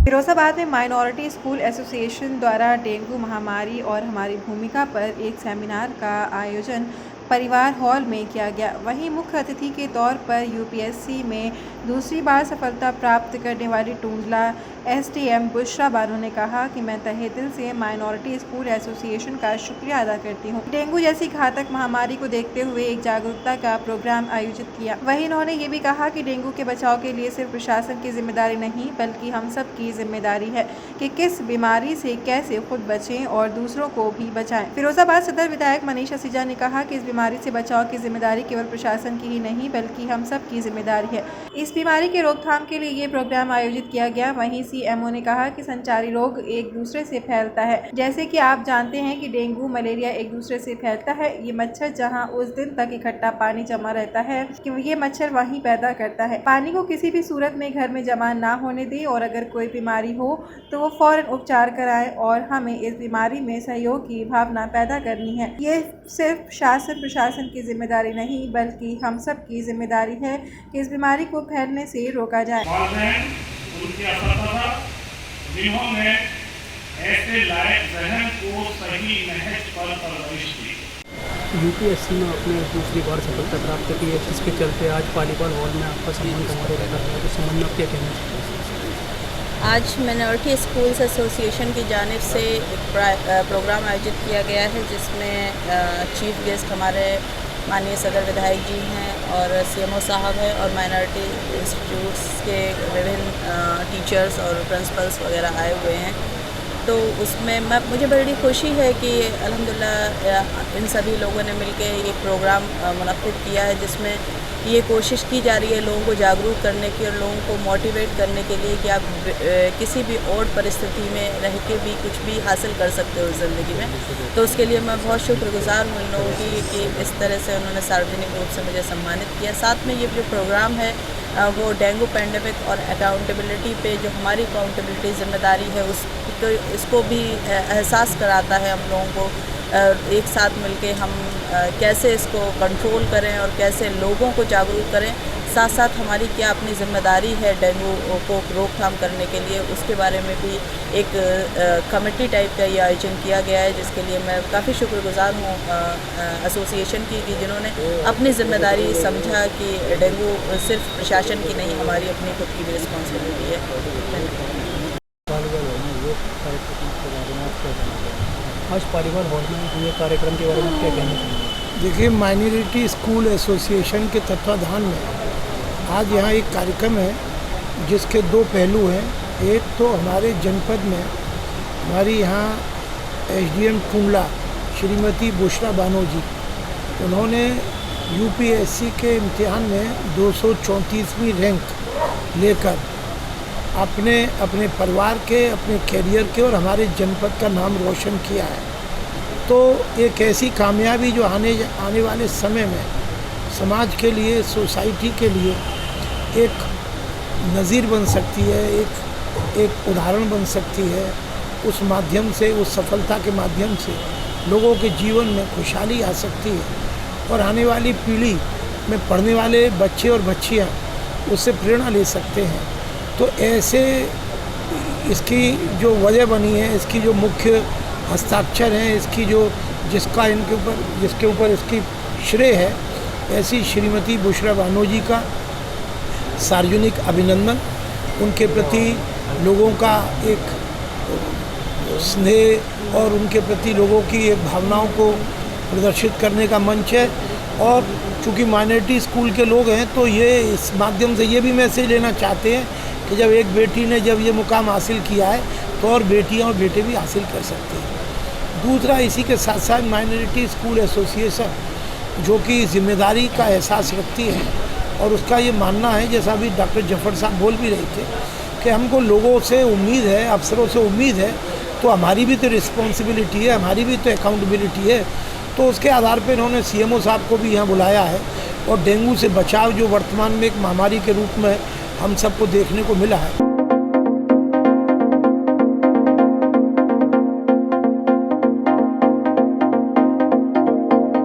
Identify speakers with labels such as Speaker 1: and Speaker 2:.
Speaker 1: फिरोजाबाद में minority school association द्वारा dengue महामारी और हमारी भूमिका पर एक सेमिनार का आयोजन परिवार हॉल में किया गया। वहीं मुख्य अतिथि के तौर पर यूपीएससी में दूसरी बार सफलता प्राप्त करने वाली टूंडला एसडीएम बुशरा बानो ने कहा कि मैं तहे दिल से माइनॉरिटी स्कूल एसोसिएशन का शुक्रिया अदा करती हूं। डेंगू जैसी घातक महामारी को देखते हुए एक जागरूकता का प्रोग्राम आयोजित किया। वहीं उन्होंने ये भी कहा कि डेंगू के बचाव के लिए सिर्फ प्रशासन की जिम्मेदारी नहीं बल्कि हम सब की जिम्मेदारी है कि किस बीमारी से कैसे खुद बचें और दूसरों को भी बचाएं। फिरोजाबाद सदर विधायक मनीषा सिजा ने कहा कि इस बीमारी से बचाव की जिम्मेदारी केवल प्रशासन की ही नहीं बल्कि हम सब की जिम्मेदारी है। इस बीमारी के रोकथाम के लिए ये प्रोग्राम आयोजित किया गया। वहीं सीएमओ ने कहा कि संचारी रोग एक दूसरे से फैलता है। जैसे कि आप जानते हैं कि डेंगू मलेरिया एक दूसरे से फैलता है। ये मच्छर जहां उस दिन तक इकट्ठा पानी जमा रहता है कि ये मच्छर वहीं पैदा करता है। पानी को किसी भी सूरत में घर में जमा ना होने दे और अगर कोई बीमारी हो तो वो फौरन उपचार कराएं और हमें इस बीमारी में सहयोग की भावना पैदा करनी है। ये सिर्फ शासन प्रशासन की जिम्मेदारी नहीं बल्कि हम सब की जिम्मेदारी है कि इस बीमारी को फैलने से रोका जाए।
Speaker 2: उनकी असफलता जिन्होंने ऐसे लायक जहन को सही नहज पर परवरिश दी।
Speaker 3: यूपीएससी में अपने दूसरी बार सफलता प्राप्त की है, जिसके चलते आज पालीवाल हॉल में आपका सम्मान समारोह रखा गया है। तो सम्मान में क्या कहना चाहिए?
Speaker 4: आज माइनॉरिटी स्कूल्स एसोसिएशन की जानिब से एक प्रोग्राम आयोजित किया गया है, जिसमें चीफ गेस्ट हमारे माननीय सदर विधायक जी हैं और सीएमओ साहब हैं और माइनॉरिटी इंस्टीट्यूट्स के विभिन्न टीचर्स और प्रिंसिपल्स वगैरह आए हुए हैं। तो उसमें मुझे बड़ी खुशी है कि अल्हम्दुलिल्लाह इन सभी लोगों ने मिलकर एक प्रोग्राम मुनक्किद किया है, जिसमें ये कोशिश की जा रही है लोगों को जागरूक करने की और लोगों को मोटिवेट करने के लिए कि आप किसी भी और परिस्थिति में रह के भी कुछ भी हासिल कर सकते हो ज़िंदगी में। तो उसके लिए मैं बहुत शुक्रगुज़ार हूँ इन लोगों की कि इस तरह से उन्होंने सार्वजनिक रूप से मुझे सम्मानित किया। साथ में ये जो प्रोग्राम है वो डेंगू पेंडेमिक और अकाउंटेबिलिटी पे जो हमारी अकाउंटेबिलिटी ज़िम्मेदारी है इसको भी एहसास कराता है हम लोगों को। एक साथ मिलके हम कैसे इसको कंट्रोल करें और कैसे लोगों को जागरूक करें, साथ साथ हमारी क्या अपनी ज़िम्मेदारी है डेंगू को रोकथाम करने के लिए, उसके बारे में भी एक कमेटी टाइप का ये आयोजन किया गया है, जिसके लिए मैं काफ़ी शुक्रगुज़ार हूँ एसोसिएशन की कि जिन्होंने अपनी ज़िम्मेदारी समझा कि डेंगू सिर्फ प्रशासन की नहीं हमारी अपनी खुद की भी रिस्पॉन्सिबिलिटी है।
Speaker 3: आज पालीवाल हॉल में हुए कार्यक्रम के बारे में क्या कहना चाहिए?
Speaker 5: देखिए, माइनॉरिटी स्कूल एसोसिएशन के तत्वाधान में आज यहाँ एक कार्यक्रम है जिसके दो पहलू हैं। एक तो हमारे जनपद में हमारी यहाँ एसडीएम टूंडला श्रीमती बुशरा बानो जी, उन्होंने यूपीएससी के इम्तिहान में 234वीं रैंक लेकर अपने परिवार के, अपने कैरियर के और हमारे जनपद का नाम रोशन किया है। तो एक ऐसी कामयाबी जो आने वाले समय में समाज के लिए, सोसाइटी के लिए एक नज़ीर बन सकती है, एक उदाहरण बन सकती है। उस माध्यम से, उस सफलता के माध्यम से लोगों के जीवन में खुशहाली आ सकती है और आने वाली पीढ़ी में पढ़ने वाले बच्चे और बच्चियाँ उससे प्रेरणा ले सकते हैं। तो ऐसे इसकी जो वजह बनी है, इसकी जो मुख्य हस्ताक्षर हैं, इसकी जो जिसके ऊपर इसकी श्रेय है, ऐसी श्रीमती बुशरा बानो जी का सार्वजनिक अभिनंदन। उनके प्रति लोगों का एक स्नेह और उनके प्रति लोगों की एक भावनाओं को प्रदर्शित करने का मंच है। और चूँकि माइनॉरिटी स्कूल के लोग हैं तो ये इस माध्यम से ये भी मैसेज लेना चाहते हैं कि जब एक बेटी ने जब ये मुकाम हासिल किया है तो और बेटियां और बेटे भी हासिल कर सकते हैं। दूसरा, इसी के साथ साथ माइनॉरिटी स्कूल एसोसिएशन जो कि ज़िम्मेदारी का एहसास रखती है और उसका ये मानना है, जैसा अभी डॉक्टर जफर साहब बोल भी रहे थे, कि हमको लोगों से उम्मीद है, अफसरों से उम्मीद है, तो हमारी भी तो रिस्पॉन्सिबिलिटी है, हमारी भी तो अकाउंटेबिलिटी है। तो उसके आधार पर इन्होंने सीएमओ साहब को भी यहाँ बुलाया है और डेंगू से बचाव जो वर्तमान में एक महामारी के रूप में हम सबको देखने को मिला है।